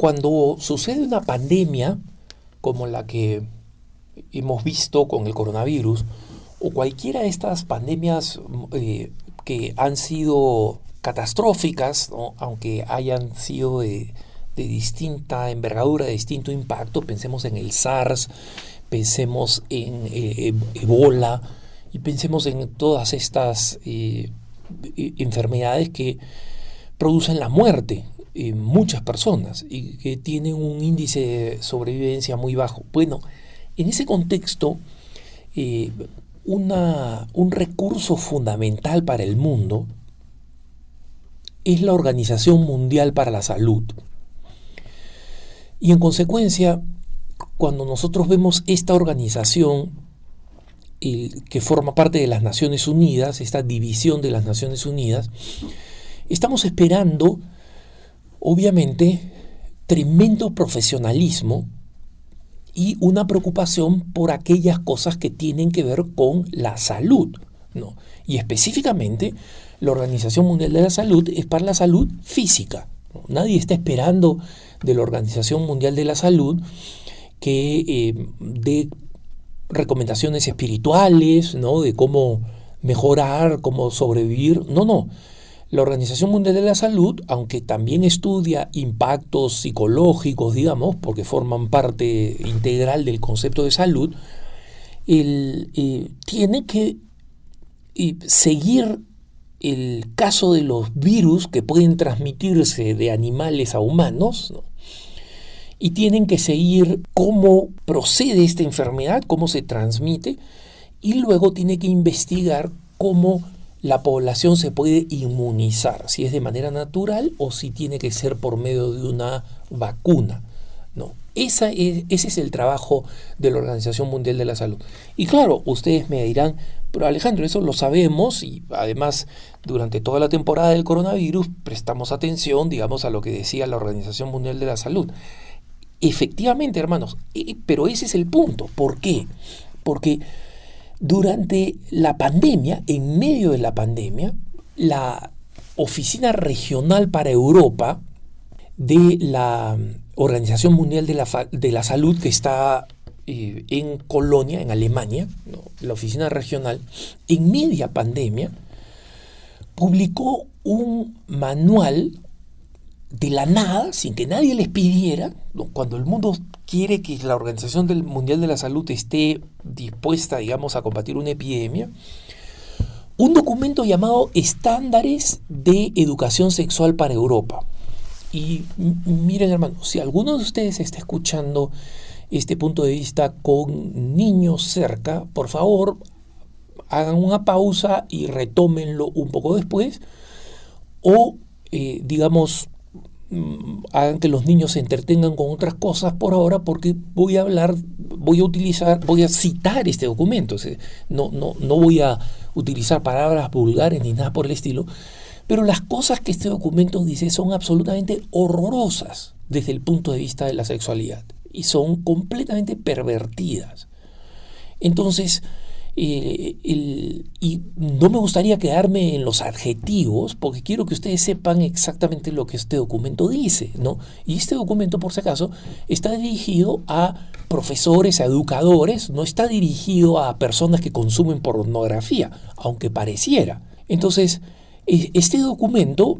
Cuando sucede una pandemia como la que hemos visto con el coronavirus, o cualquiera de estas pandemias que han sido catastróficas, ¿no? Aunque hayan sido de distinta envergadura, de distinto impacto, pensemos en el SARS, pensemos en Ebola y pensemos en todas estas enfermedades que producen la muerte en muchas personas y que tienen un índice de sobrevivencia muy bajo. Bueno, en ese contexto, un recurso fundamental para el mundo es la Organización Mundial para la Salud. Y en consecuencia, cuando nosotros vemos esta organización que forma parte de las Naciones Unidas, esta división de las Naciones Unidas, estamos esperando, obviamente, tremendo profesionalismo y una preocupación por aquellas cosas que tienen que ver con la salud, ¿no? Y específicamente, la Organización Mundial de la Salud es para la salud física, ¿no? Nadie está esperando de la Organización Mundial de la Salud que dé recomendaciones espirituales, ¿no? De cómo mejorar, cómo sobrevivir. No. La Organización Mundial de la Salud, aunque también estudia impactos psicológicos, digamos, porque forman parte integral del concepto de salud, tiene que seguir el caso de los virus que pueden transmitirse de animales a humanos, ¿no? Y tienen que seguir cómo procede esta enfermedad, cómo se transmite, y luego tiene que investigar cómo la población se puede inmunizar, si es de manera natural o si tiene que ser por medio de una vacuna, ¿no? Ese es el trabajo de la Organización Mundial de la Salud. Y claro, ustedes me dirán, pero Alejandro, eso lo sabemos y además durante toda la temporada del coronavirus prestamos atención, digamos, a lo que decía la Organización Mundial de la Salud. Efectivamente, hermanos, pero ese es el punto. ¿Por qué? Porque durante la pandemia, en medio de la pandemia, la Oficina Regional para Europa de la Organización Mundial de la Salud, que está en Colonia, en Alemania, ¿no? La oficina regional, en media pandemia, publicó un manual de la nada, sin que nadie les pidiera, ¿no? Cuando el mundo quiere que la Organización Mundial de la Salud esté dispuesta, digamos, a combatir una epidemia, un documento llamado Estándares de Educación Sexual para Europa. Y miren, hermanos, si alguno de ustedes está escuchando este punto de vista con niños cerca, por favor, hagan una pausa y retómenlo un poco después, o digamos, hagan que los niños se entretengan con otras cosas por ahora, porque voy a citar este documento. O sea, no voy a utilizar palabras vulgares ni nada por el estilo, pero las cosas que este documento dice son absolutamente horrorosas desde el punto de vista de la sexualidad y son completamente pervertidas. Entonces, y no me gustaría quedarme en los adjetivos, porque quiero que ustedes sepan exactamente lo que este documento dice, ¿no? Y este documento, por si acaso, está dirigido a profesores, a educadores, no está dirigido a personas que consumen pornografía, aunque pareciera. Entonces, este documento,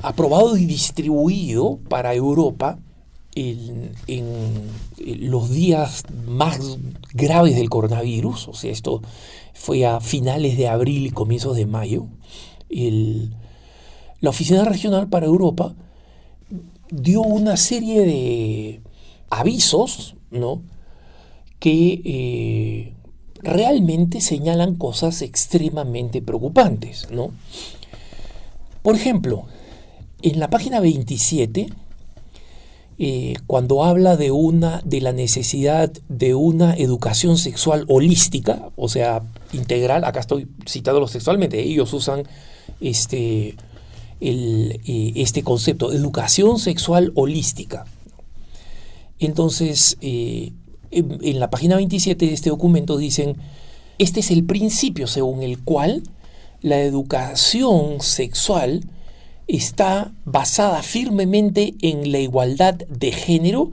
aprobado y distribuido para Europa, en los días más graves del coronavirus, o sea, esto fue a finales de abril y comienzos de mayo, la Oficina Regional para Europa dio una serie de avisos, ¿no?, que realmente señalan cosas extremadamente preocupantes, ¿no? Por ejemplo, en la página 27, cuando habla de la necesidad de una educación sexual holística, o sea, integral, acá estoy citándolos textualmente, ellos usan este concepto, educación sexual holística. Entonces, en la página 27 de este documento dicen, este es el principio según el cual la educación sexual está basada firmemente en la igualdad de género,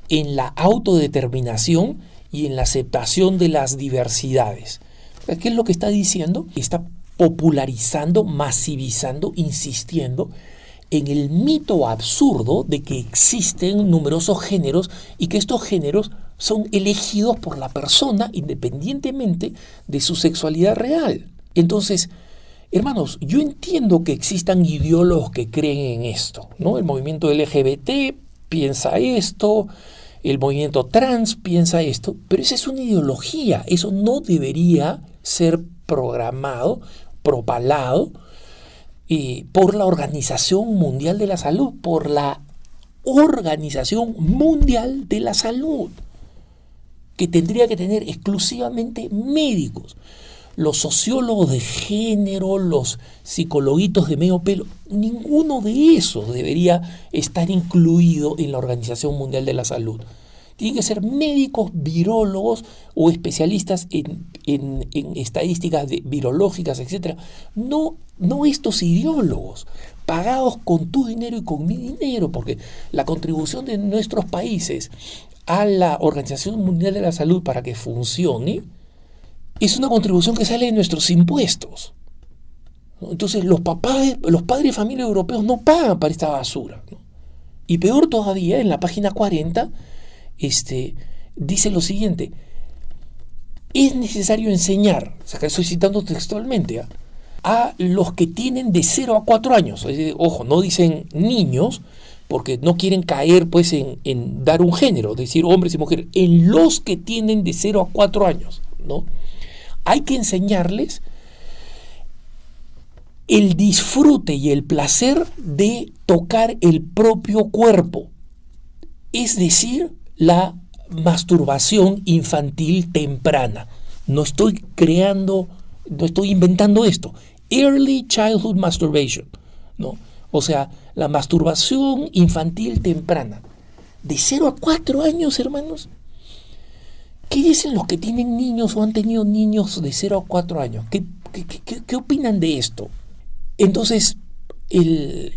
en la autodeterminación y en la aceptación de las diversidades. ¿Qué es lo que está diciendo? Está popularizando, masivizando, insistiendo en el mito absurdo de que existen numerosos géneros y que estos géneros son elegidos por la persona independientemente de su sexualidad real. Entonces, hermanos, yo entiendo que existan ideólogos que creen en esto, ¿no? El movimiento LGBT piensa esto, el movimiento trans piensa esto, pero esa es una ideología, eso no debería ser programado, propalado por la Organización Mundial de la Salud, por la Organización Mundial de la Salud, que tendría que tener exclusivamente médicos. Los sociólogos de género, los psicologuitos de medio pelo, ninguno de esos debería estar incluido en la Organización Mundial de la Salud. Tienen que ser médicos, virólogos o especialistas en estadísticas virológicas, etc. No estos ideólogos pagados con tu dinero y con mi dinero, porque la contribución de nuestros países a la Organización Mundial de la Salud para que funcione es una contribución que sale de nuestros impuestos. Entonces los padres de familia europeos no pagan para esta basura, ¿no? Y peor todavía, en la página 40 dice lo siguiente: es necesario enseñar, o sea, que estoy citando textualmente, a los que tienen de 0 a 4 años, ojo, no dicen niños, porque no quieren caer pues en dar un género, decir hombres y mujeres, en los que tienen de 0 a 4 años, ¿no? Hay que enseñarles el disfrute y el placer de tocar el propio cuerpo, es decir, la masturbación infantil temprana. No estoy inventando esto. Early Childhood Masturbation, ¿no? O sea, la masturbación infantil temprana. De 0 a 4 años, hermanos. ¿Qué dicen los que tienen niños o han tenido niños de 0 a 4 años? ¿Qué opinan de esto? Entonces, ¿qué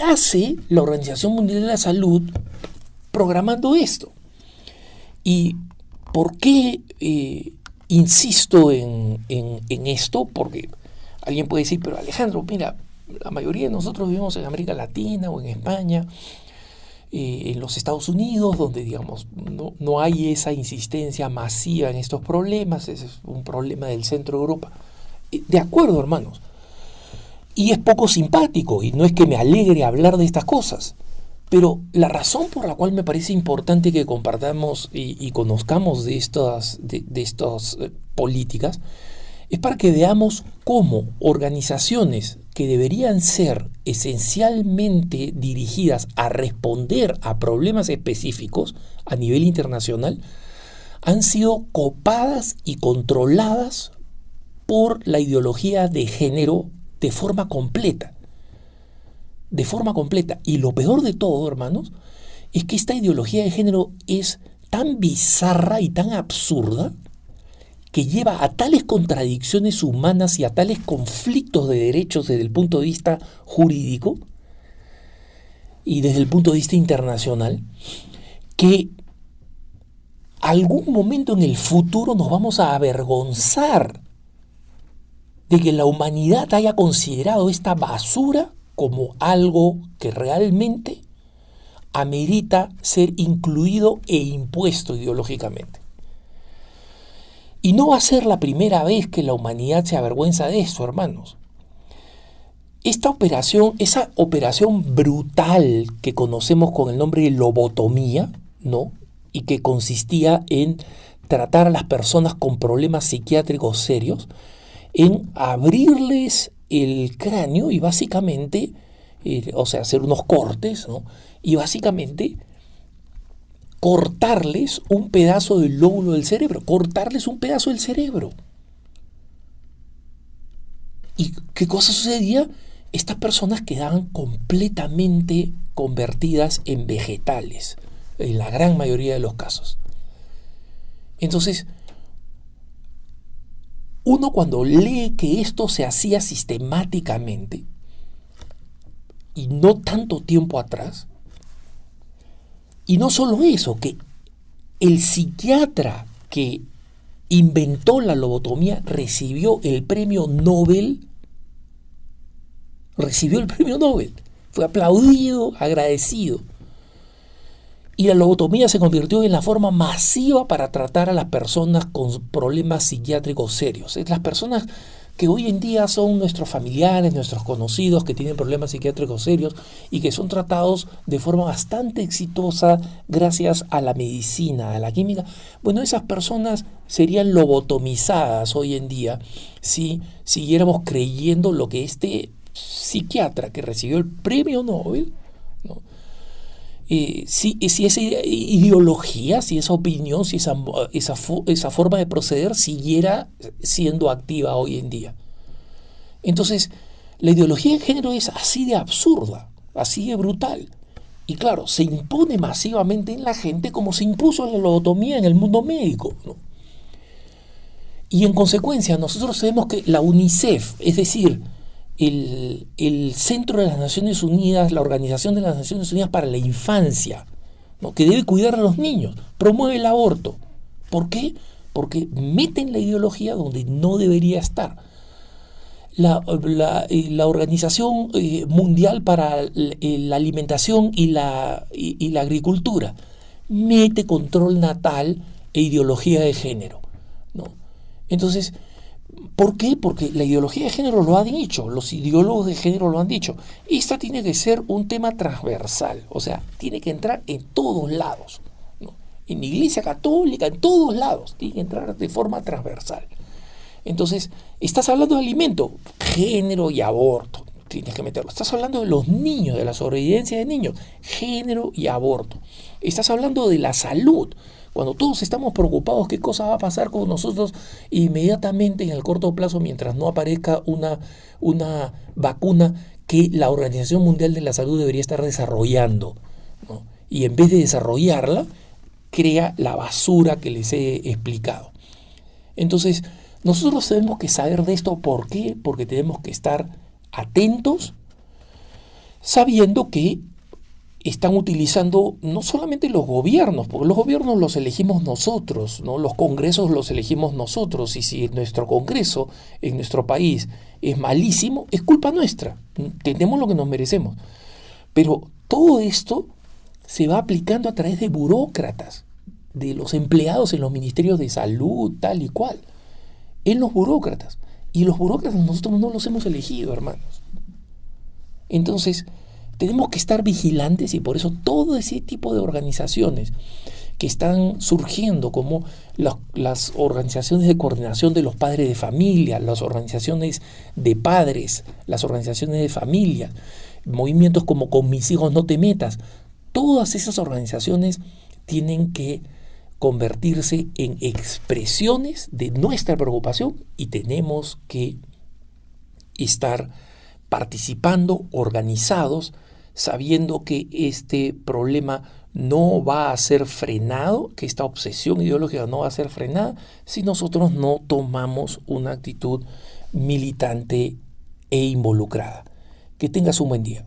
hace la Organización Mundial de la Salud programando esto? ¿Y por qué insisto en esto? Porque alguien puede decir, pero Alejandro, mira, la mayoría de nosotros vivimos en América Latina o en España, en los Estados Unidos, donde digamos no hay esa insistencia masiva en estos problemas, ese es un problema del centro de Europa. De acuerdo, hermanos, y es poco simpático, y no es que me alegre hablar de estas cosas, pero la razón por la cual me parece importante que compartamos y conozcamos de estas políticas es para que veamos cómo organizaciones que deberían ser esencialmente dirigidas a responder a problemas específicos a nivel internacional han sido copadas y controladas por la ideología de género de forma completa. De forma completa. Y lo peor de todo, hermanos, es que esta ideología de género es tan bizarra y tan absurda que lleva a tales contradicciones humanas y a tales conflictos de derechos desde el punto de vista jurídico y desde el punto de vista internacional, que algún momento en el futuro nos vamos a avergonzar de que la humanidad haya considerado esta basura como algo que realmente amerita ser incluido e impuesto ideológicamente. Y no va a ser la primera vez que la humanidad se avergüenza de esto, hermanos. Esa operación brutal que conocemos con el nombre de lobotomía, ¿no? Y que consistía en tratar a las personas con problemas psiquiátricos serios, en abrirles el cráneo y básicamente, hacer unos cortes, ¿no? Y básicamente cortarles un pedazo del lóbulo del cerebro, cortarles un pedazo del cerebro. ¿Y qué cosa sucedía? Estas personas quedaban completamente convertidas en vegetales, en la gran mayoría de los casos. Entonces, uno cuando lee que esto se hacía sistemáticamente, y no tanto tiempo atrás. Y no solo eso, que el psiquiatra que inventó la lobotomía recibió el premio Nobel. Fue aplaudido, agradecido. Y la lobotomía se convirtió en la forma masiva para tratar a las personas con problemas psiquiátricos serios. Las personas que hoy en día son nuestros familiares, nuestros conocidos que tienen problemas psiquiátricos serios y que son tratados de forma bastante exitosa gracias a la medicina, a la química. Bueno, esas personas serían lobotomizadas hoy en día si siguiéramos creyendo lo que este psiquiatra que recibió el premio Nobel, ¿no? Si esa ideología, si esa opinión, si esa forma de proceder siguiera siendo activa hoy en día. Entonces, la ideología de género es así de absurda, así de brutal. Y claro, se impone masivamente en la gente como se impuso la lobotomía en el mundo médico, ¿no? Y en consecuencia, nosotros sabemos que la UNICEF, es decir, el Centro de las Naciones Unidas, la Organización de las Naciones Unidas para la Infancia, ¿no?, que debe cuidar a los niños, promueve el aborto. ¿Por qué? Porque meten la ideología donde no debería estar. La Organización Mundial para la Alimentación y la Agricultura mete control natal e ideología de género, ¿no? Entonces, ¿por qué? Porque la ideología de género lo ha dicho, los ideólogos de género lo han dicho. Esta tiene que ser un tema transversal, o sea, tiene que entrar en todos lados, ¿no? En la Iglesia Católica, en todos lados, tiene que entrar de forma transversal. Entonces, estás hablando de alimento, género y aborto, tienes que meterlo. Estás hablando de los niños, de la sobrevivencia de niños, género y aborto. Estás hablando de la salud. Cuando todos estamos preocupados qué cosa va a pasar con nosotros inmediatamente en el corto plazo mientras no aparezca una vacuna que la Organización Mundial de la Salud debería estar desarrollando, ¿no? Y en vez de desarrollarla, crea la basura que les he explicado. Entonces, nosotros tenemos que saber de esto. ¿Por qué? Porque tenemos que estar atentos, sabiendo que están utilizando no solamente los gobiernos, porque los gobiernos los elegimos nosotros, ¿no? Los congresos los elegimos nosotros, y si nuestro congreso en nuestro país es malísimo, es culpa nuestra, tenemos lo que nos merecemos. Pero todo esto se va aplicando a través de burócratas, de los empleados en los ministerios de salud, tal y cual, en los burócratas. Y los burócratas nosotros no los hemos elegido, hermanos. Entonces, tenemos que estar vigilantes, y por eso todo ese tipo de organizaciones que están surgiendo, como las organizaciones de coordinación de los padres de familia, las organizaciones de padres, las organizaciones de familia, movimientos como Con Mis Hijos No Te Metas, todas esas organizaciones tienen que convertirse en expresiones de nuestra preocupación, y tenemos que estar participando, organizados, sabiendo que este problema no va a ser frenado, que esta obsesión ideológica no va a ser frenada si nosotros no tomamos una actitud militante e involucrada. Que tengas un buen día.